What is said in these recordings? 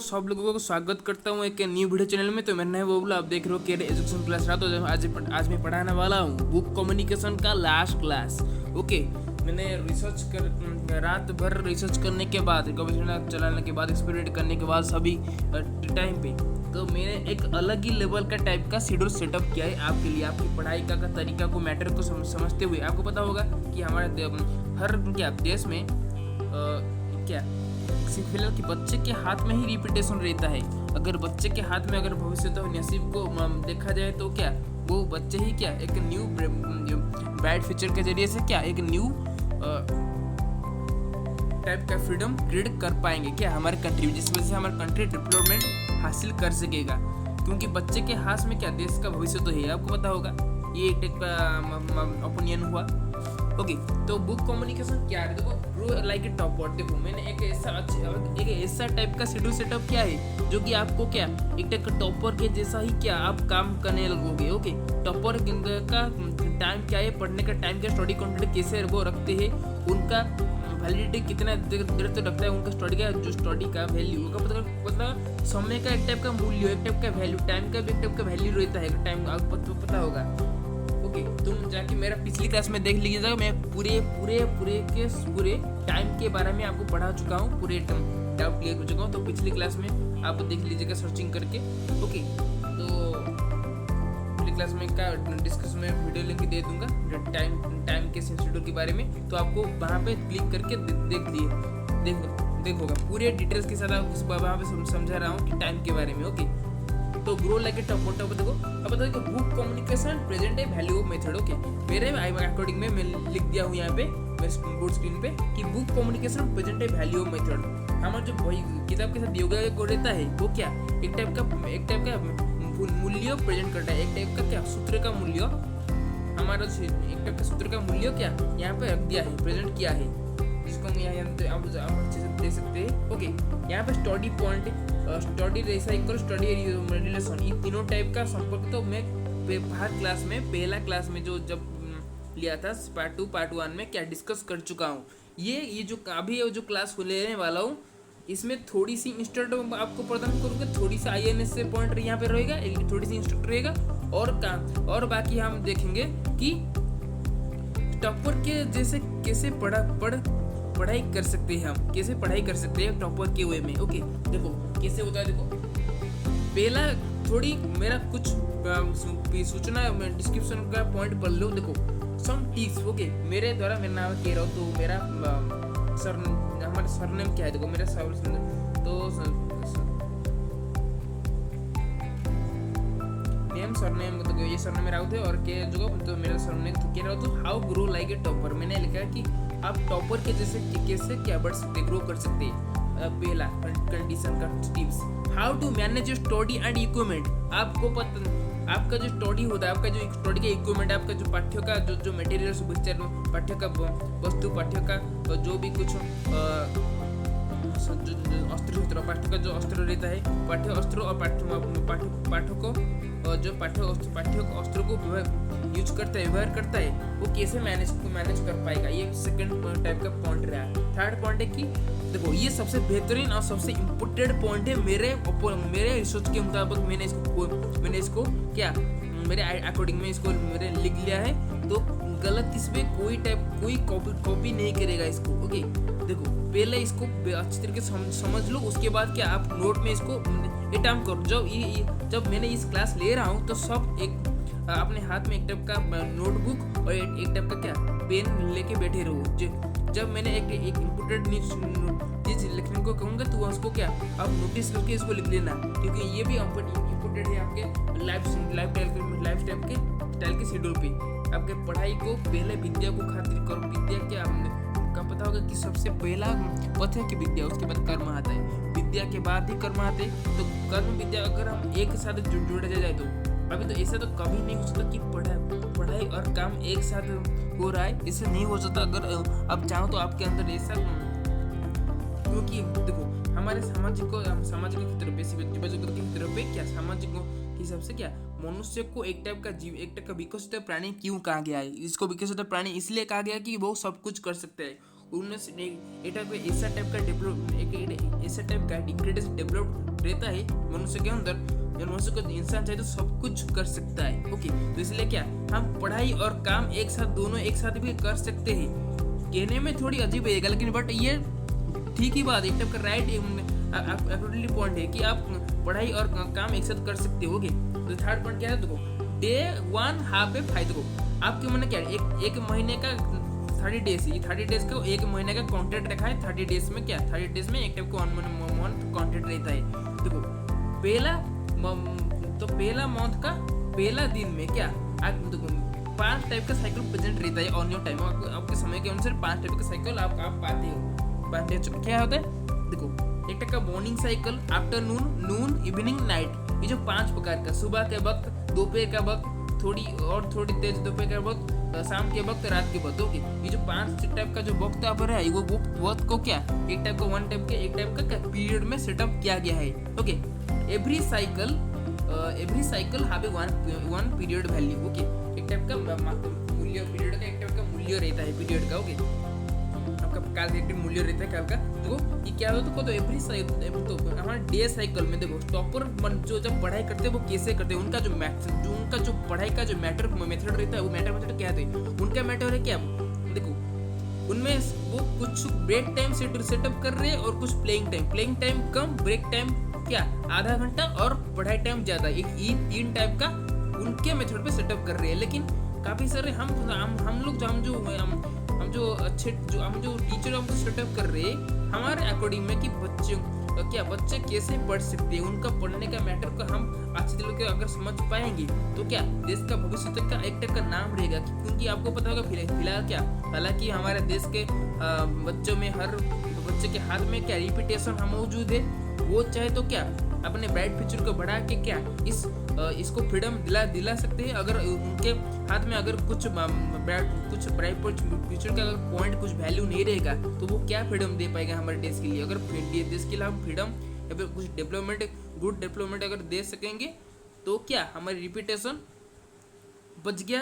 सब लोगों को स्वागत करता हूँ एक न्यू वीडियो चैनल में। तो मैंने वो बोला, आप देख रहे हो केयर एजुकेशन क्लास रहा। तो आज मैं पढ़ाने वाला हूँ बुक कम्युनिकेशन का लास्ट क्लास। ओके, मैंने रात भर रिसर्च करने के बाद, गवेषणा चलाने के बाद, एक्सपेरिमेंट करने के बाद सभी टाइम पे, तो मैंने एक अलग ही लेवल का टाइप का शेड्यूल सेटअप किया है आपके लिए, आपकी पढ़ाई का तरीका को, मैटर को समझते हुए। आपको पता होगा कि हमारे हर देश में फिलहाल कि बच्चे के हाथ में ही रिपीटेशन रहता है। अगर बच्चे के हाथ में अगर भविष्य तो नसीब को देखा जाए तो वो बच्चे ही एक न्यू ब्राइट फ्यूचर के जरिए से एक न्यू टाइप का फ्रीडम क्रिएट कर पाएंगे हमारे कंट्री, जिस वजह से हमारा कंट्री डेवलपमेंट हासिल कर सकेगा। क्योंकि बच्चे के हाथ में देश का भविष्य तो है, आपको पता होगा। ये एक टाइप का ओपिनियन हुआ। ओके, तो बुक कम्युनिकेशन क्या है? देखो, ग्रो लाइक ए टॉपर। देखो, मैंने एक ऐसा टाइप का शेड्यूल सेटअप किया है जो कि आपको एक टाइप का टॉपर के जैसा ही आप काम करने लगोगे। ओके, टॉपर का टाइम क्या है, पढ़ने का टाइम क्या, स्टडी कंटेंट कैसे वो रखते हैं, उनका वैलिडिटी कितना देर तक रखता है, उनका स्टडी का जो स्टडी का वैल्यू का मतलब समय का एक टाइप का मूल्य, एक टाइप का वैल्यू, टाइम का भी एक टाइप का वैल्यू रहता है। टाइम आपको पता होगा। ओके, तुम जाके मेरा पिछली क्लास में देख लीजिएगा। मैं पूरे टाइम के बारे में आपको पढ़ा चुका हूँ, पूरे डाउट क्लियर कर चुका हूँ। तो पिछली क्लास में आप देख लीजिएगा सर्चिंग करके। ओके, तो पिछली क्लास में का डिस्कस में वीडियो लिंक दे दूंगा टाइम के शेड्यूल के बारे में। तो आपको वहाँ पे क्लिक करके देखोगा पूरे डिटेल्स के साथ आपको वहाँ पे समझा रहा हूँ कि टाइम के बारे में। ओके, तो ग्रो लाइक ए टॉपर देखो। अब बताओ कि बुक कम्युनिकेशन प्रेजेंट ए वैल्यू मेथड। ओके, मेरे अकॉर्डिंग में मैं लिख दिया हूँ यहाँ पे बोर्ड स्क्रीन पे कि बुक कम्युनिकेशन प्रेजेंट ए वैल्यू मेथड। हमारा जो किताब के साथ योगा को रहता है वो एक टाइप का मूल्य प्रेजेंट करता है, एक टाइप का सूत्र का मूल्य, हमारा एक टाइप का सूत्र का मूल्य यहाँ पे रख दिया है, प्रेजेंट किया है, जिसको हम यहाँ अच्छे से दे सकते हैं। ओके, यहाँ पे study point, study recycle, study relation, ये तीनों टाइप का संपर्क तो मैं हर क्लास में, पहला क्लास में जो जब लिया था पार्ट 2 पार्ट 1 में डिस्कस कर चुका हूँ। ये जो अभी जो क्लास लेने वाला हूँ, इसमें थोड़ी सी इंस्ट्रक्ट आपको प्रदान करूँगा, थोड़ी सी INS से पॉइंट यहाँ पे रहेगा, थोड़ी सी इंस्ट्रक्ट रहेगा, और बाकी हम देखेंगे कि टॉपर के जैसे कैसे पढ़ाई कर सकते हैं, हम कैसे पढ़ाई कर सकते हैं टॉपर के वे में। ओके, देखो कैसे होता है। देखो, पहला थोड़ी मेरा कुछ सूचना डिस्क्रिप्शन का पॉइंट पढ़ लो। देखो, सम टिप्स। ओके, मेरे द्वारा मेरा नाम कह रहा हूँ, तो मेरा हमारा सरनेम क्या है? देखो, मेरा सरनेम तो ये सरनेम मेरा होता है, और के जो तो मेरा सरनेम तो कह रहा हूँ। तो how grow like a topper, मैंने लिखा कि आप टॉपर के जैसे कैसे बढ़ सकते, ग्रो कर सकते हैं। पहला कंडीशन का tips, how to manage your study and equipment. आपको आपका जो स्टडी होता है, आपका जो स्टडी का इक्विपमेंट, आपका जो पाठ्य का जो मटेरियल्स, पाठ्य का वस्तु, पाठ्य का जो भी कुछ अस्त्र होता है, पाठ्य का जो अस्त्र रहता है, पाठ्य अस्त्र और पाठ्य अस्त्र को यूज करता है, व्यवहार करता है, वो कैसे मैनेज कर पाएगा। ये सेकंड टाइप का पॉइंट रहा। थर्ड पॉइंट है कि देखो, ये सबसे बेहतरीन और सबसे इम्पोर्टेंट पॉइंट है मेरे रिसर्च के मुताबिक। मैंने इसको मेरे अकॉर्डिंग में इसको मेरे लिख लिया है। तो गलत इसमें कोई कॉपी नहीं करेगा इसको। ओके, देखो, पहले इसको अच्छी तरीके से समझ लो, उसके बाद आप नोट में इसको एटम करो। जब मैंने इस क्लास ले रहा हूँ तो सब एक अपने हाथ में एक टाइप का नोटबुक और एक टाइप का पेन लेके बैठे रहो। जब मैंने एक इम्पोर्टेंट चीज लिखने को कहूँगा तो उसको आप नोटिस करके इसको लिख लेना, क्योंकि ये भी इम्पोर्टेंट है आपके लाइफ स्टाइल के शेड्यूल पे। आपके पढ़ाई को पहले विद्या को खातिर करो। विद्या का पता होगा कि सबसे पहला पथ है कि विद्या, उसके बाद कर्म आता है, विद्या के बाद ही कर्म आते। तो कर्म विद्या अगर हम एक साथ जुड़ जाए तो अभी तो ऐसा तो कभी नहीं हो सकता कि पढ़ाई और काम एक साथ हो रहा है, इससे नहीं हो सकता। अगर आप चाहो तो आपके अंदर ऐसा, क्योंकि देखो, हमारे सामाजिक हिसाब से मनुष्य को एक टाइप का विकसित प्राणी क्यों कहा गया है? इसको विकसित प्राणी इसलिए कहा गया कि वो सब कुछ कर सकता है, उनमें से एक टाइप का ऐसा टाइप का डेवलप ऐसा टाइप का इंग्रेडिएंट्स डेवलप रहता है मनुष्य के अंदर, जो मनुष्य को इंसान चाहे तो सब कुछ कर सकता है। ओके, तो इसलिए क्या हम पढ़ाई और काम एक साथ, दोनों एक साथ भी कर सकते हैं। कहने में थोड़ी अजीब है लेकिन बट ये ठीक ही बात, एक टाइप का राइट एब्सोल्युटली पॉइंट है कि आप पढ़ाई और काम एक साथ कर सकते हो। तो थर्ड पॉइंट क्या है, देखो डे 1 हाफ ए फायदे को आपके मन क्या है, एक महीने का 30 डेज, ये 30 डेज का एक महीने का कॉन्ट्रैक्ट रखा है। 30 डेज में क्या, 30 डेज में एक टाइप का 1 मंथ कॉन्ट्रैक्ट रहता है। देखो पहला मंथ का पहला दिन में क्या आप देखो 5 टाइप का साइकिल प्रेजेंट रहता है ऑन योर टाइम, आपके समय के अनुसार 5 टाइप का साइकिल आप पाते हो। 5 टाइप क्या होता है, देखो एक टाइप का मॉर्निंग साइकिल, आफ्टरनून, नून, इवनिंग, नाइट, ये जो 5 प्रकार का, सुबह के वक्त, दोपहर का वक्त, थोड़ी तेज दोपहर के वक्त, शाम के वक्त, रात के वक्त। ओके, ये जो 5 टाइप का जो वक्त आप है वो वक्त को क्या एक टाइप का एक टाइप का पीरियड में सेटअप किया गया है। Okay, every cycle have one period value. Okay, एक टाइप का मूल्य, पीरियड का एक टाइप का मूल्य रहता है पीरियड का। ओके, आपका काल का एक मूल्य रहता है काल का। देखो ये क्या होता है, तो एवरी साइकिल तो हमारे डे साइकिल में देखो टॉपर जो जब पढ़ाई करते हैं वो कैसे करते हैं, उनका जो पढ़ाई का जो मेथड रहता है वो मेथड क्या है, उनका मैटर है क्या, देखो उनमें वो कुछ ब्रेक टाइम सेटअप कर रहे हैं और कुछ प्लेइंग टाइम कम, ब्रेक टाइम क्या आधा घंटा और पढ़ाई टाइम ज्यादा, ये 3 टाइप का उनके मेथड पे सेटअप कर रहे हैं। लेकिन काफी सारे हम लोग जो टीचर हमको सेटअप कर रहे हैं हमारे अकॉर्डिंग में कि बच्चे कैसे पढ़ सकते हैं, उनका पढ़ने का मैटर को हम अच्छी तरह से अगर समझ पाएंगे तो क्या देश का भविष्य तक का एक टाइप का नाम रहेगा। क्योंकि आपको पता होगा फिलहाल क्या, हालांकि हमारे देश के बच्चों में हर बच्चे के हाथ में क्या रिपीटेशन हम मौजूद है, वो चाहे तो क्या अपने ब्राइट फ्यूचर को बढ़ा के क्या इसको फ्रीडम दिला सकते हैं। अगर उनके हाथ में अगर कुछ ब्राइट फ्यूचर का अगर पॉइंट कुछ वैल्यू नहीं रहेगा तो वो क्या फ्रीडम दे पाएगा हमारे देश के लिए। अगर देश के लिए हम फ्रीडम या फिर कुछ गुड डेवलपमेंट अगर दे सकेंगे तो क्या हमारी रिपीटेशन बच गया।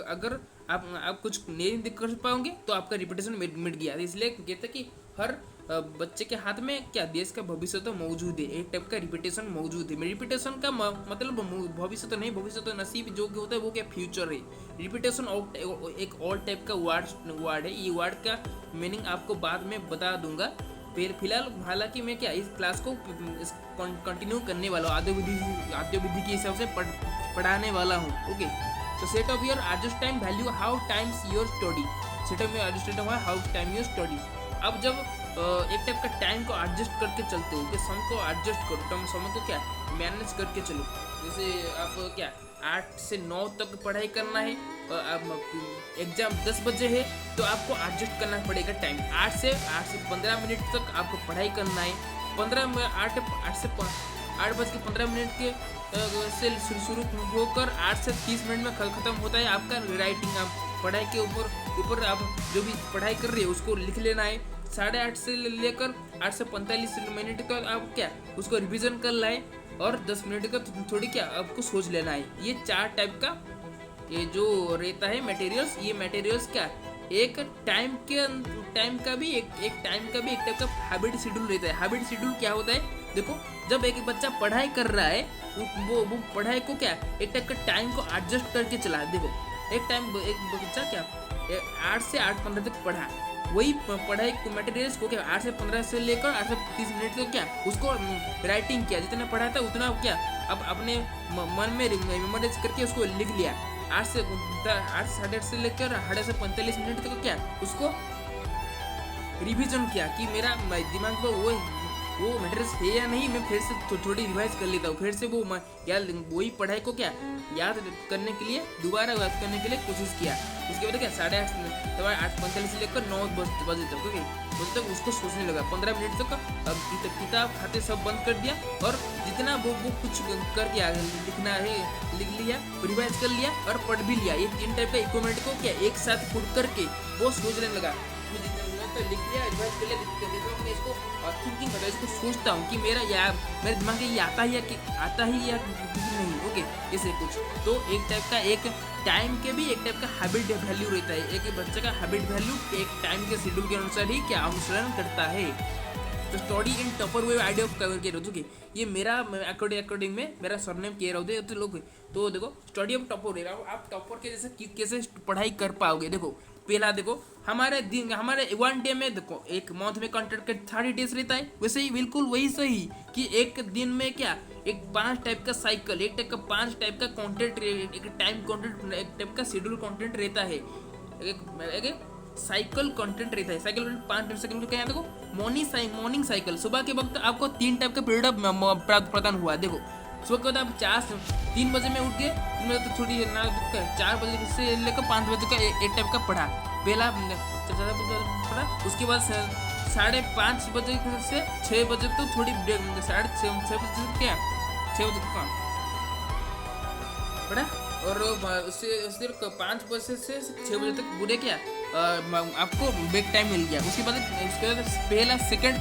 अगर आप कुछ नहीं कर पाओगे तो आपका रिपीटेशन मिट गया। इसलिए कहते कि हर बच्चे के हाथ में क्या देश का भविष्य तो मौजूद है, एक टाइप का रिपीटेशन मौजूद है। रिपीटेशन का मतलब भविष्य तो नहीं, भविष्य तो नसीब जो होता है वो क्या फ्यूचर है। रिपीटेशन एक और टाइप का वर्ड है, ये वर्ड का मीनिंग आपको बाद में बता दूंगा। फिलहाल हालांकि मैं क्या इस क्लास को कंटिन्यू करने वाला हूँ, आद्य विधि के हिसाब से पढ़ाने वाला हूँ। ओके, तो set of your adjust time value how times your study, set of your adjust time how time your study. अब जब एक टाइप का टाइम को एडजस्ट करके चलते हो कि समय को एडजस्ट करो, समय को क्या मैनेज करके चलो। जैसे आप क्या 8 से 9 तक पढ़ाई करना है, एग्जाम 10 बजे है तो आपको एडजस्ट करना पड़ेगा टाइम। 8 से 15 मिनट तक आपको पढ़ाई करना है। 8 बज के 15 मिनट के से शुरू होकर 8 से 30 मिनट में खत्म होता है आपका राइटिंग। आप पढ़ाई के ऊपर आप जो भी पढ़ाई कर रहे हो उसको लिख लेना है। 8:30 से लेकर 8 से 45 मिनट का आप क्या उसको रिवीजन कर लाए और 10 मिनट का थोड़ी क्या आपको सोच लेना है। ये 4 टाइप का ये जो रहता है मटेरियल्स, ये मटेरियल्स क्या एक टाइम का भी एक टाइप का हैबिट शेड्यूल रहता है। हैबिट शेड्यूल क्या होता है, देखो जब एक बच्चा पढ़ाई कर रहा है वो पढ़ाई को क्या एक टाइप का टाइम को एडजस्ट करके चला। देखो एक बच्चा क्या 8 से 8:15 तक पढ़ा, वही पढ़ाई मटेरियल्स को क्या 8 से 15 से लेकर 8 से 30 मिनट तक क्या उसको राइटिंग किया, जितना पढ़ा था उतना क्या अब अपने मन में मेमोराइज करके उसको लिख लिया। 8 से 8:30 से लेकर 8:45 मिनट तक क्या उसको रिवीजन किया कि मेरा दिमाग पर वो मटेरियल्स है या नहीं, मैं फिर से थोड़ी रिवाइज कर लेता हूँ, फिर से वो वही पढ़ाई को क्या याद करने के लिए दोबारा याद करने के लिए कोशिश किया। इसके बाद क्या 8:45 से लेकर 9 बजे तक उसको सोचने लगा। 15 मिनट तक किताब खाते सब बंद कर दिया और जितना वो कुछ करके लिखना है लिख लिया, रिवाइज कर लिया और पढ़ भी लिया। ये 3 टाइप का इक्विपमेंट को क्या एक साथ पुट करके वो सोचने लगा तो लिख लिया, रिवाइज कर लिया, देखो मैं इसको थिंकिंग करता हूँ, इसको सोचता हूँ कि मेरे दिमाग में ये आता ही या नहीं। ओके, जैसे कुछ तो एक टाइप का एक टाइम के भी एक टाइप का हैबिट वैल्यू रहता है। एक बच्चे का हैबिट वैल्यू एक टाइम के शेड्यूल के अनुसार ही क्या अनुसरण करता है। तो study in topper way idea of cover के रोजू की ये मेरा अकॉर्डिंग में मेरा सरनेम के रहोगे तो लोग। तो देखो स्टडी ऑफ टॉपर वे, आप टॉपर के जैसे कैसे पढ़ाई कर पाओगे। देखो पहला देखो हमारे वन डे में देखो एक मंथ में कंटेंट का 30 डेज रहता है, वैसे ही बिल्कुल वही सही कि एक दिन में क्या एक 5 टाइप का साइकिल, एक टाइप का 5 टाइप का कंटेंट, एक टाइम कंटेंट, एक टाइप का शेड्यूल कंटेंट रहता है। एक साइकिल कंटेंट रहता है। साइकिल 5 टाइप साइकिल क्या है देखो, मॉर्निंग साइकिल, सुबह के वक्त आपको 3 टाइप का पीरियड प्रदान हुआ। देखो सुबह के बाद आप 3 बजे में उठ गए, 3 बजे तो थोड़ी ना 4 बजे से लेकर 5 बजे का एक टाइप का पढ़ा, पहला पढ़ा। उसके बाद 5:30 बजे से 6 बजे तो थोड़ी ब्रेक, 6:30 बजे क्या 6 बजे का पढ़ा, और उससे 5 बजे से 6 बजे तक पूरे क्या आपको ब्रेक टाइम मिल गया। उसके बाद पहला सेकंड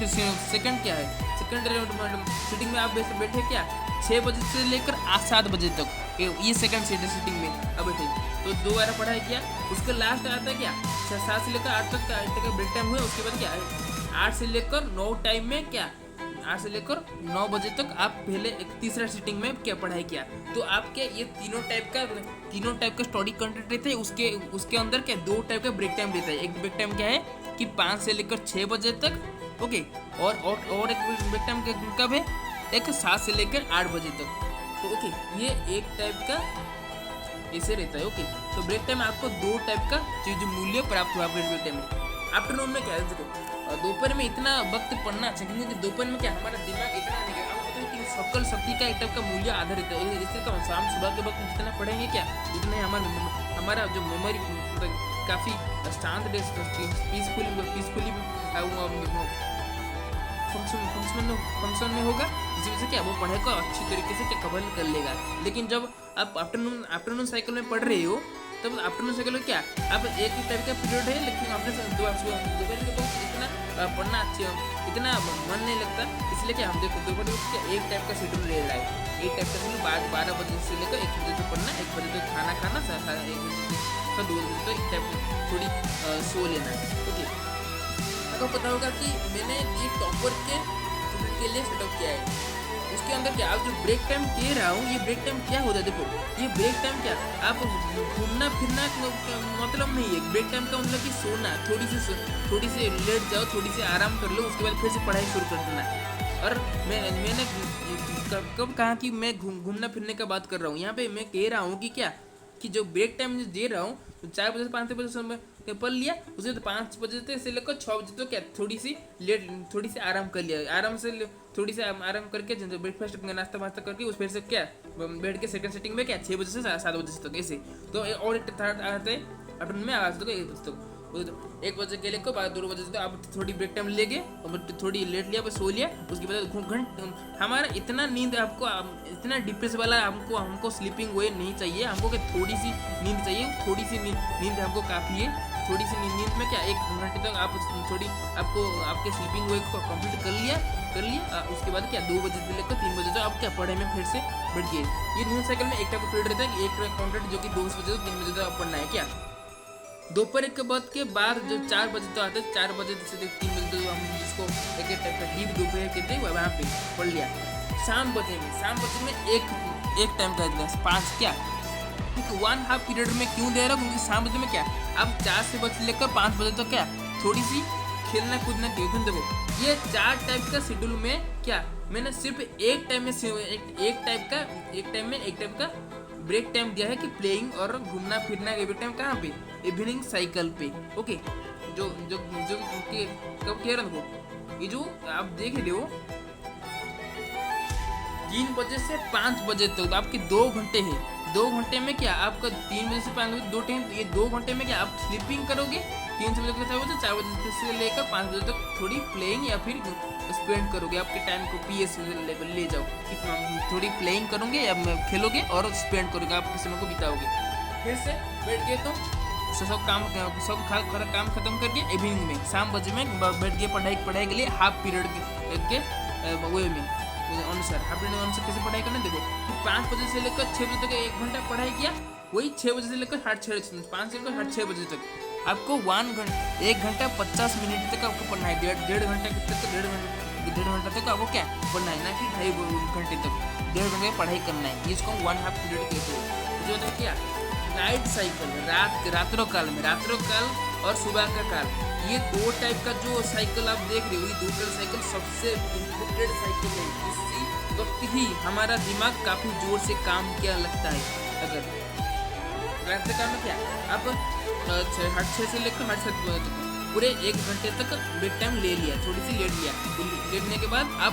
क्या है, सेकंड सीटिंग में आप बैठे क्या 6 बजे से लेकर 7 बजे तक, ये सेकंड सीटिंग में अब बैठे तो 2 बार पढ़ाई किया। उसके लास्ट आता है क्या 7 से लेकर 8 तक का ब्रेक टाइम हुआ। उसके बाद क्या 8 से लेकर 9 टाइम में क्या 8 से लेकर 9 बजे तक आप पहले एक तीसरा सीटिंग में क्या पढ़ाई किया। तो आपके ये तीनों टाइप का स्टडी कंटेंट रहते हैं। उसके अंदर क्या 2 टाइप का ब्रेक टाइम रहता है। एक ब्रेक टाइम क्या है कि 5 से लेकर 6 बजे तक, ओके, और एक ब्रेक टाइम कब है, एक 7 से लेकर 8 बजे तक। तो ओके, ये एक टाइप का ऐसे रहता है। ओके, तो ब्रेक टाइम आपको 2 टाइप का चीज मूल्य प्राप्त हुआ ब्रेक टाइम में। आफ्टरनून में क्या है देखो, दोपहर में इतना वक्त पढ़ना चाहिए क्योंकि दोपहर में क्या हमारा दिमाग इतना नहीं है, आपको पता है कि सकल शक्ति का एक टाइप का मूल्य आधारित है। इससे तो शाम सुबह के वक्त जितना पढ़ेंगे क्या उतना ही हमारा जो मेमोरी काफ़ी शांत पीसफुली फंक्शन में होगा, जिसकी वजह से क्या वो पढ़ाई को अच्छी तरीके से क्या कवर कर लेगा। लेकिन जब आप आफ्टरनून साइकिल में पढ़ रहे हो तब आफ्टरनून साइकिल में क्या अब एक ही टाइप का पीरियड है, लेकिन आपने दोपहर के वक्त इतना पढ़ना इतना मन नहीं लगता। इसलिए क्या हम देखो दोपहर के वक्त एक टाइप का शेड्यूल ले रहा है। एक टाइप का शेड्यूल 12 बजे से लेकर 1 बजे तक पढ़ना, 1 बजे तक खाना 1 बजे तक 2 बजे तक एक टाइप थोड़ी सो लेना। ओके, आपको पता होगा कि मैंने ये टॉपर के लिए सेटअप किया है। उसके अंदर क्या आप जो ब्रेक टाइम कह रहा हूँ, ये ब्रेक टाइम क्या होता है देखो, ये ब्रेक टाइम क्या आप घूमना फिरना मतलब नहीं है। ब्रेक टाइम का मतलब कि सोना, थोड़ी सी लेट जाओ, थोड़ी सी आराम कर लो, उसके बाद फिर से पढ़ाई शुरू कर देना। और मैंने कब कहा कि मैं घूमना फिरने का बात कर रहा हूँ, यहाँ पे मैं कह रहा हूँ कि क्या कि जो ब्रेक टाइम दे रहा हूँ तो 4 बजे से 5 बजे समय पढ़ लिया, उसके बाद 5 बजे से लेकर 6 बजे तो क्या थोड़ी सी आराम कर लिया, थोड़ी सी आराम करके ब्रेकफास्ट नाश्ता वास्ता करके उस फिर से क्या बैठ के सेकंड सेटिंग में क्या 6 बजे से 7 बजे तक ऐसे। तो और एक थर्ड आता है आफ्टरनून में आवाज तो 1 बजे तक, 1 बजे के लिए को 2 बजे तक आप थोड़ी ब्रेक टाइम ले गए और थोड़ी लेट लिया, सो लिया। उसके बाद हमारा इतना नींद आपको इतना डिप्रेस वाला हमको स्लीपिंग वे नहीं चाहिए। हमको क्या थोड़ी सी नींद चाहिए, थोड़ी सी नींद हमको काफ़ी है। थोड़ी सी नींद में क्या 1 घंटे तक आप थोड़ी आपके स्लीपिंग वे को कंप्लीट कर लिया। उसके बाद क्या 2 बजे से लेकर 3 बजे तक आप क्या पढ़ाई में फिर से बैठ गए। ये न्यूज साइकिल में एक टाइप का पीरियड रहता है कि एक कंटेंट जो कि 2 बजे से 3 बजे तक आप पढ़ना है। क्या दोपहर के बाद जो 4 बजे तो आते हैं, 4 बजे से 3 बजे तो हम जिसको एक टाइप का डीप दोपहर कहते हैं वहाँ पे पढ़ लिया। शाम बजे में एक टाइम का दिया 5 क्या 1/2 पीरियड में क्यों दे रहा हूँ क्योंकि शाम बजे में क्या अब 4 से बजे लेकर 5 बजे तक क्या थोड़ी सी खेलना कूदना क्यों। देखो ये 4 टाइप का शेड्यूल में क्या मैंने सिर्फ एक टाइम में एक टाइप का ब्रेक टाइम दिया है कि प्लेइंग और घूमना फिरना का ब्रेक टाइम कहाँ पे इवनिंग साइकिल पे। ओके, जो कब कह रहा हूँ ये जो आप देख रहे हो 3 बजे से 5 बजे तक आपके 2 घंटे है। 2 घंटे में क्या आपका 3 बजे से 5 बजे 2 टाइम, ये 2 घंटे में क्या आप स्लीपिंग करोगे 3 से बजे 4 बजे से लेकर 5 बजे तक थोड़ी प्लेइंग या फिर स्पेंड करोगे। आपके टाइम को PS लेवल ले जाओ कि थोड़ी प्लेइंग करोगे या खेलोगे और स्पेंड करोगे, आप समय को बिताओगे। फिर से बैठ गए तो सब काम खत्म करके इवनिंग में शाम बजे में बैठ के पढ़ाई के लिए हाफ पीरियड के वे में अनुसार हाफ पीरियड अनुसार कैसे पढ़ाई करना देखो कि 5 बजे से लेकर 6 बजे तक 1 घंटा पढ़ाई किया, वही 6 बजे से लेकर 5 से लेकर 6 बजे तक आपको 1 घंटा 50 मिनट तक आपको पढ़ना है। डेढ़ घंटा तक आपको क्या पढ़ना है, ना कि 2.5 घंटे तक 1.5 घंटे पढ़ाई करना है। इसको 1/2 पीरियड कहते हैं। जो होता है क्या नाइट साइकिल रात्रों काल और सुबह का काल, ये 2 टाइप का जो साइकिल आप देख रहे हो, ये 2 साइकिल सबसे इम्पोर्टेंट साइकिल है। इसी वक्त ही हमारा दिमाग काफी जोर से काम किया लगता है। अगर रात का में क्या आप 6 से लेकर 7 बजे तक पूरे 1 घंटे तक बेड टाइम ले लिया, थोड़ी सी लेटने के बाद आप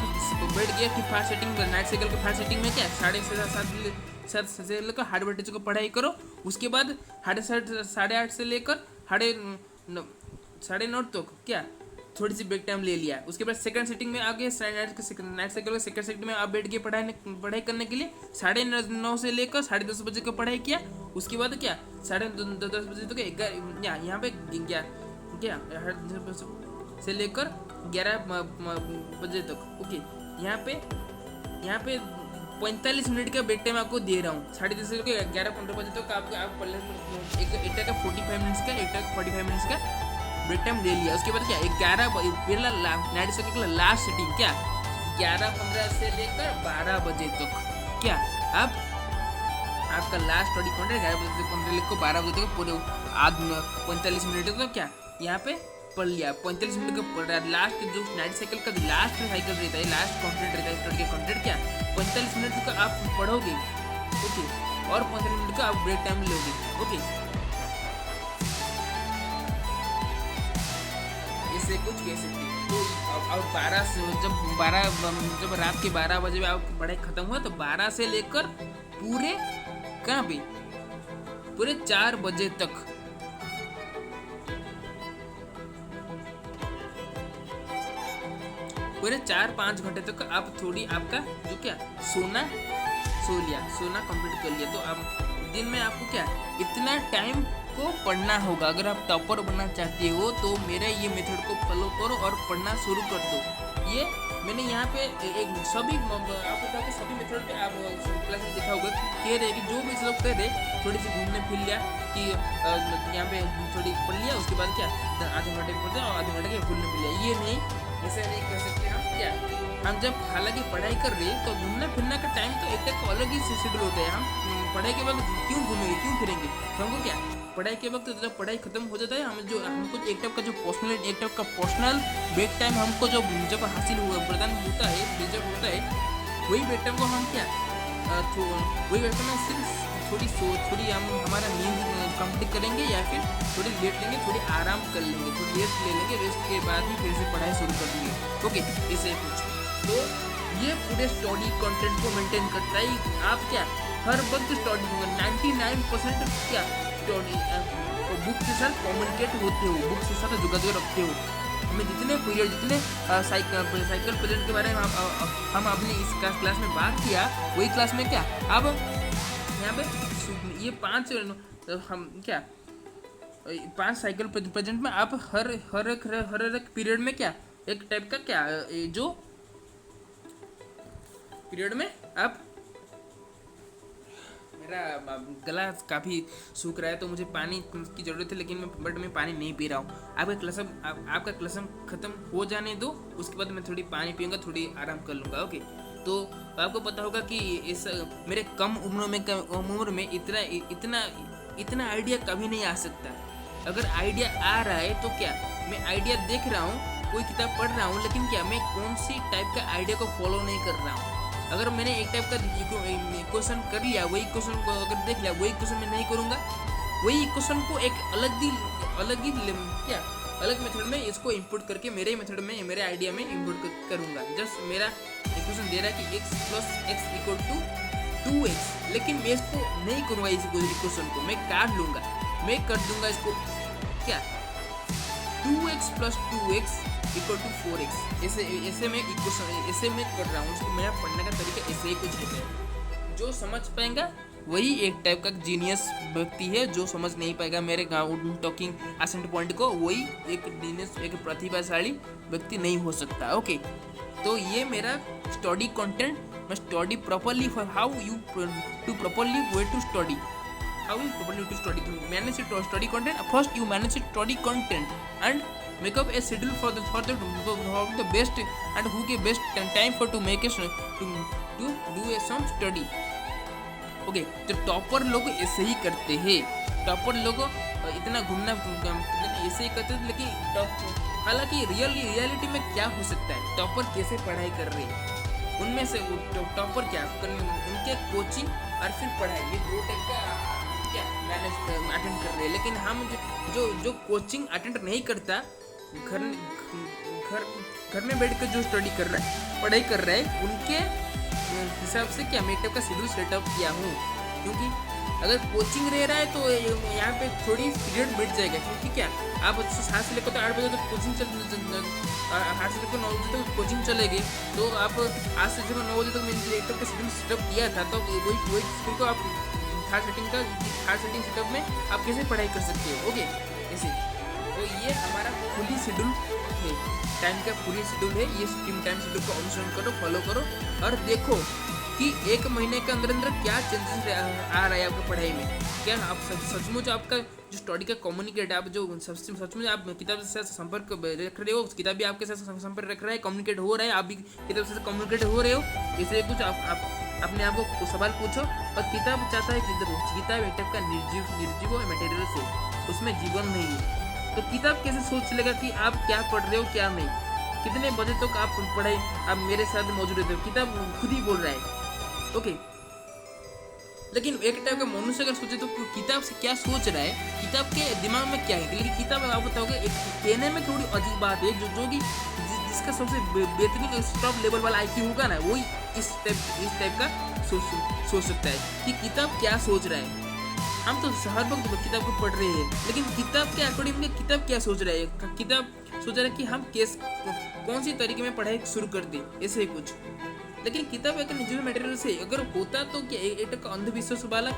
बैठ गया कि फास्ट सेटिंग नाइट साइकिल के फास्ट सेटिंग में क्या 7:30 से लेकर 8 बजे को पढ़ाई करो। उसके बाद 8:30 से लेकर 9:30 तक क्या थोड़ी सी ब्रेक टाइम ले लिया। उसके बाद सेकंड सेटिंग में आगे नाइट साइकिल सेकंड सेटिंग में आप बैठ गए पढ़ाई करने के लिए 9:30 से लेकर 10:30 बजे को पढ़ाई किया। उसके बाद क्या 10:30 बजे तक यहाँ पे क्या से लेकर 11 बजे तक ओके। यहाँ पे 45 मिनट का ब्रेक टाइम आपको दे रहा हूँ। 10:30 से लेकर 11-15 बजे तक आप एक टाइम का 45 मिनट्स का 45 मिनट्स का ब्रेक टाइम ले लिया। उसके बाद क्या 11 नाइट साइकिल का लास्ट सेटिंग क्या 11:15 से लेकर 12 बजे तक क्या अब आपका लास्ट स्टडी कॉन्टेंट 11 बजे से 15 लेकर 12 बजे तक पूरे 45 मिनट तक क्या यहाँ पे पढ़ लिया। 45 मिनट का लास्ट जो नाइट साइकिल का लास्ट साइकिल रहता है, लास्ट कॉन्टेंट रहता है, स्टडी का कॉन्टेंट क्या 45 मिनट का आप पढ़ोगे ओके, और 15 मिनट का आप ब्रेक टाइम लोगे ओके। इससे कुछ कह सकते हैं। तो अब 12 से जब रात के 12 बजे में आपकी पढ़ाई खत्म हुआ तो 12 से लेकर पूरे कहाँ पे पूरे 4 बजे तक पूरे 4-5 घंटे तक आप थोड़ी आपका जो क्या सोना कंप्लीट कर लिया। तो अब दिन में आपको क्या इतना टाइम को पढ़ना होगा। अगर आप टॉपर बनना चाहते हो तो मेरे ये मेथड को फॉलो करो और पढ़ना शुरू कर दो। ये मैंने यहाँ पे एक सभी आपको सभी मेथड पे आप क्लास में देखा होगा कह रहे कि जो भी लोग कह रहे थोड़ी सी घूमने फिर लिया कि यहाँ पे थोड़ी पढ़ लिया, उसके बाद क्या आधे घंटे पढ़ते और आधे घंटे के घूमने फिर लिया। ये नहीं, ऐसे नहीं कर सकते हम क्या। हम जब हालांकि पढ़ाई कर रहे तो घूमना फिरना का टाइम तो एक तक अलग ही शेड्यूल होता है। हम पढ़ाई के वक्त क्यों घूमेंगे क्यों फिरेंगे, तो हमको क्या पढ़ाई के वक्त जब पढ़ाई खत्म हो जाता है हमको एक टाइप का पर्सनल ब्रेक टाइम हमको जब हासिल हुआ प्रदान होता है रिजर्व होता है, वही ब्रेक टाइम को हम क्या वही ब्रेक टाइम में सिर्फ थोड़ी हम हमारा नींद कंप्लीट करेंगे या फिर थोड़ी लेट लेंगे, थोड़ी आराम कर लेंगे, थोड़ी रेस्ट ले लेंगे, रेस्ट के बाद ही फिर से पढ़ाई शुरू कर देंगे ओके। ऐसे कुछ तो ये पूरे स्टडी कंटेंट को मेंटेन करता है। आप क्या हर वक्त स्टडी 99% क्या स्टडी बुक के साथ कम्युनिकेट होते हो, बुक के साथ जोगाजोग रखते हो। हमें जितने पीरियड जितने साइकिल प्रेजेंट के बारे में हम अपनी इस क्लास में बात किया, वही क्लास में क्या अब यहाँ पे ये 5 साइकिल प्रेजेंट में आप हर एक पीरियड में क्या एक टाइप का क्या जो पीरियड में आप मेरा गला काफ़ी सूख रहा है तो मुझे पानी की ज़रूरत है, लेकिन मैं पानी नहीं पी रहा हूँ। आपका क्लास ख़त्म हो जाने दो, उसके बाद मैं थोड़ी पानी पीऊँगा, थोड़ी आराम कर लूँगा ओके। तो आपको पता होगा कि इस मेरे कम उम्र में इतना आइडिया कभी नहीं आ सकता। अगर आइडिया आ रहा है तो क्या मैं आइडिया देख रहा हूँ, कोई किताब पढ़ रहा हूँ, लेकिन क्या मैं कौन सी टाइप का आइडिया को फॉलो नहीं कर रहा हूँ। अगर मैंने एक टाइप का क्वेश्चन कर लिया, वही क्वेश्चन को अगर देख लिया, वही क्वेश्चन मैं नहीं करूँगा, वही क्वेश्चन को एक अलग मेथड में इसको इंपोर्ट करके मेरे मेथड में मेरे आइडिया में इंपोर्ट करूँगा। जस्ट मेरा इक्वेशन दे रहा है कि x + x = 2x, लेकिन मैं इसको नहीं करूँगा, इस इक्वेशन को मैं काट लूँगा, मैं कर दूँगा इसको क्या 2x + 2x = 4x। ऐसे मैं इक्वेशन ऐसे मैं कर रहा हूँ। मेरा पढ़ने का तरीका ऐसे ही कुछ है। जो समझ पाएगा वही एक टाइप का जीनियस व्यक्ति है जो समझ नहीं पाएगा मेरे टॉकिंग एसेंट पॉइंट को, वही एक जीनियस, एक प्रतिभाशाली व्यक्ति नहीं हो सकता। ओके, तो ये मेरा स्टडी कंटेंट, मैं study properly for how you to properly way to study, how you properly to study, to manage your study content. First you manage your study content and make up a schedule for the best and who get best time for to make a to do a some study. Okay, तो topper लोग ऐसे ही करते हैं, topper लोग इतना घूमना ऐसे ही करते हैं, लेकिन हालांकि रियलिटी में क्या हो सकता है, टॉपर कैसे पढ़ाई कर रहे हैं, उनमें से टॉपर क्या उनके कोचिंग और फिर पढ़ाई, ये दो टाइप का क्या मैनेज अटेंड कर रहे हैं। लेकिन हम जो कोचिंग अटेंड नहीं करता, घर में बैठ कर जो स्टडी कर रहा है, पढ़ाई कर रहा है, उनके हिसाब से क्या मैं टाइप का शेड्यूल सेटअप किया हूँ। क्योंकि अगर कोचिंग रह रहा है तो यहाँ पे थोड़ी पीरियड मिट जाएगा, क्योंकि क्या आप 7 से लेकर तो 8 बजे तक कोचिंग 8 से लेकर 9 बजे तक कोचिंग चलेगी, तो आप आज से जब 9 बजे तक मैंने लैपटॉप का शेड्यूल सेटअप किया था, तो वही स्कूल को आप हार्ड सेटिंग सेटअप में आप कैसे पढ़ाई कर सकते हो। ओके, ऐसे तो ये हमारा फुली शेड्यूल है, टाइम का फुली शेड्यूल है, ये टाइम शेड्यूल को अनुसरण करो, फॉलो करो और देखो कि 1 महीने के अंदर अंदर क्या चेंजेस आ रहा है आपकी पढ़ाई में। क्या आप सचमुच आपका जो स्टडी का कम्युनिकेट, आप जो सचमुच आप किताब से संपर्क रख रहे हो, किताब भी आपके साथ संपर्क रख रहा है, कम्युनिकेट हो रहा है, आप भी किताब से कम्युनिकेट हो रहे हो, इसलिए कुछ आप अपने आप को सवाल पूछो। और किताब चाहता है कि देखो, किताब एक टाइप का निर्जीव मटेरियल से, उसमें जीवन नहीं है, तो किताब कैसे सोच लेगा कि आप क्या पढ़ रहे हो क्या नहीं, कितने बजे तक आप पढ़ाई, आप मेरे साथ मौजूद रहते हो, किताब खुद ही बोल रहा है। ओके, लेकिन एक टाइप का मनुष्य अगर सोचे तो किताब से क्या सोच रहा है, किताब के दिमाग में क्या है, लेकिन किताब आप बताओगे एक कहने में थोड़ी अजीब बात है, जो कि जिसका सबसे बेहतरीन टॉप लेवल वाला IQ होगा ना, वही इस टाइप का सोच सकता है कि किताब क्या सोच रहा है। हम तो हर वक्त किताब को पढ़ रहे हैं, लेकिन किताब के अकॉर्डिंग किताब क्या सोच रहा है, किताब सोच रहा है कि हम कौन सी तरीके में पढ़ाई शुरू कर दें, ऐसे ही कुछ। लेकिन किताब एक निजी मटेरियल से अगर होता तो क्या एक अंधविश्वास वाला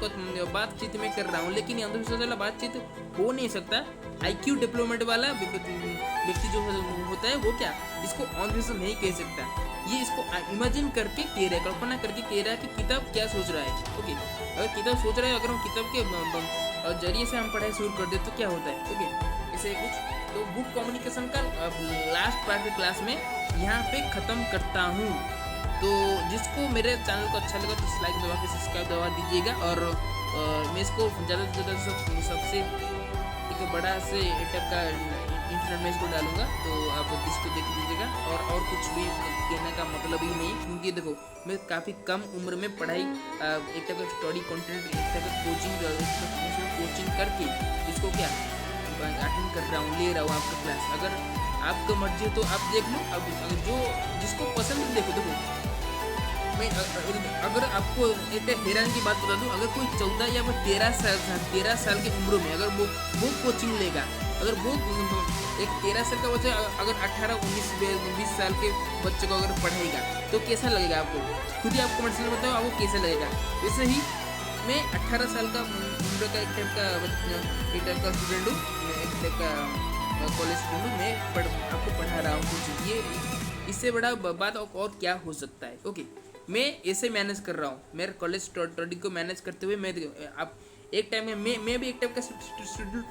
बातचीत में कर रहा हूँ, लेकिन अंधविश्वास वाला बातचीत हो नहीं सकता। IQ डेवलपमेंट वाला व्यक्ति जो होता है वो क्या इसको अंधविश्वास नहीं कह सकता, ये इसको इमेजिन करके कह रहा है, कल्पना करके कह रहा है कि किताब क्या सोच रहा है। ओके, अगर किताब सोच रहा है, अगर हम किताब के जरिए से हम पढ़ाई शुरू कर दे तो क्या होता है। ओके, ऐसे कुछ तो बुक कम्युनिकेशन का लास्ट पार्ट के क्लास में यहाँ पे ख़त्म करता हूँ। तो जिसको मेरे चैनल को अच्छा लगा तो लाइक दबा के सब्सक्राइब दबा दीजिएगा, और मैं इसको ज़्यादा से ज़्यादा सबसे एक बड़ा से टाइप का इंटरनेट में इसको डालूंगा, तो आप इसको देख लीजिएगा। और कुछ भी कहने का मतलब ही नहीं, क्योंकि देखो मैं काफ़ी कम उम्र में पढ़ाई एक टाइप का स्टडी कंटेंट, एक टाइप का कोचिंग करके इसको क्या अटेंड कर रहा हूँ, ले रहा हूँ आपका क्लास। अगर आपको मर्जी तो आप देख लो, अब जो जिसको पसंद है देखो मैं अगर आपको एक हैरान की बात बता दूं, अगर कोई 14 या 13 साल की उम्र में अगर वो कोचिंग लेगा, अगर वो एक 13 साल का बच्चा अगर 18, 19, 20 साल के बच्चे को अगर पढ़ाएगा तो कैसा लगेगा आपको, खुद ही आपको कमेंट में बताओ आपको कैसा लगेगा। वैसे ही मैं 18 साल का उम्र का एक टाइप का स्टूडेंट हूँ, एक टाइप का कॉलेज स्टूडेंट हूँ, मैं आपको पढ़ा रहा हूँ कुछ, ये इससे बड़ा बात और क्या हो सकता है। ओके, मैं ऐसे मैनेज कर रहा हूँ, मेरे कॉलेज स्टडी को मैनेज करते हुए मैं आप एक टाइम में मैं भी एक टाइप का शेड्यूल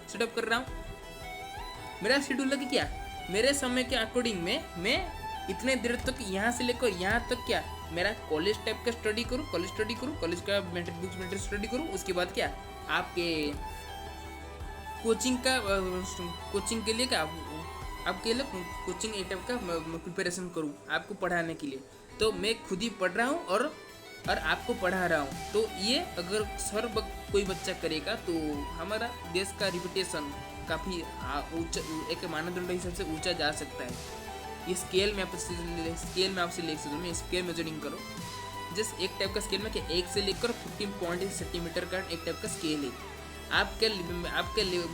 सेटअप कर रहा हूँ। मेरा शेड्यूल है कि क्या मेरे समय के अकॉर्डिंग में मैं इतने देर तक यहाँ से लेकर यहाँ तक क्या मेरा कॉलेज टाइप का स्टडी करूँ, कॉलेज का बुक्स स्टडी करूँ, उसके बाद क्या आपके कोचिंग के लिए क्या आपके लिए कोचिंग एक टाइप का प्रिपरेशन करूँ आपको पढ़ाने के लिए। तो मैं खुद ही पढ़ रहा हूँ और आपको पढ़ा रहा हूँ। तो ये अगर हर वक्त कोई बच्चा करेगा तो हमारा देश का रिपुटेशन काफ़ी एक मानदंड हिसाब से ऊंचा जा सकता है। ये स्केल में आपसे ले सकता हूँ, मैं स्केल मेजरिंग करो जस्ट एक टाइप का स्केल में कि 1 से लेकर 15.8 सेंटीमीटर का एक टाइप का स्केल है। आपके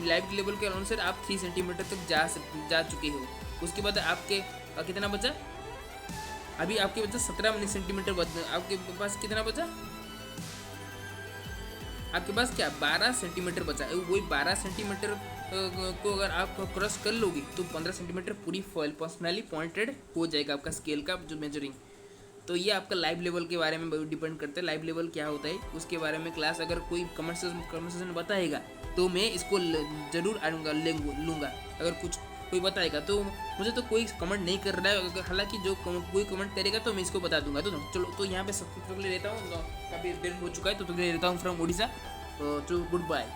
लाइफ लेवल के अनुसार आप 3 सेंटीमीटर तक जा चुके हो। उसके बाद आपके कितना बचा, अभी आपके बचा 17 सेंटीमीटर, आपके पास कितना बचा आपके पास क्या 12 सेंटीमीटर बचा है, वही 12 सेंटीमीटर को अगर आप क्रॉस कर लोगे तो 15 सेंटीमीटर पूरी फॉइल पर्सनली पॉइंटेड हो जाएगा आपका स्केल का जो मेजरिंग। तो ये आपका लाइव लेवल के बारे में डिपेंड करता है, लाइव लेवल क्या होता है उसके बारे में क्लास अगर कोई कन्वर्सेशन बताएगा तो मैं इसको जरूर लूँगा। अगर कुछ कोई बताएगा तो मुझे तो कोई कमेंट नहीं कर रहा है, हालांकि जो कोई कमेंट करेगा तो मैं इसको बता दूंगा। तो चलो तो यहाँ पे सबसे पहले लेता हूँ, काफ़ी देर हो चुका है तो ले लेता हूँ फ्रॉम उड़ीसा, तो गुड बाय।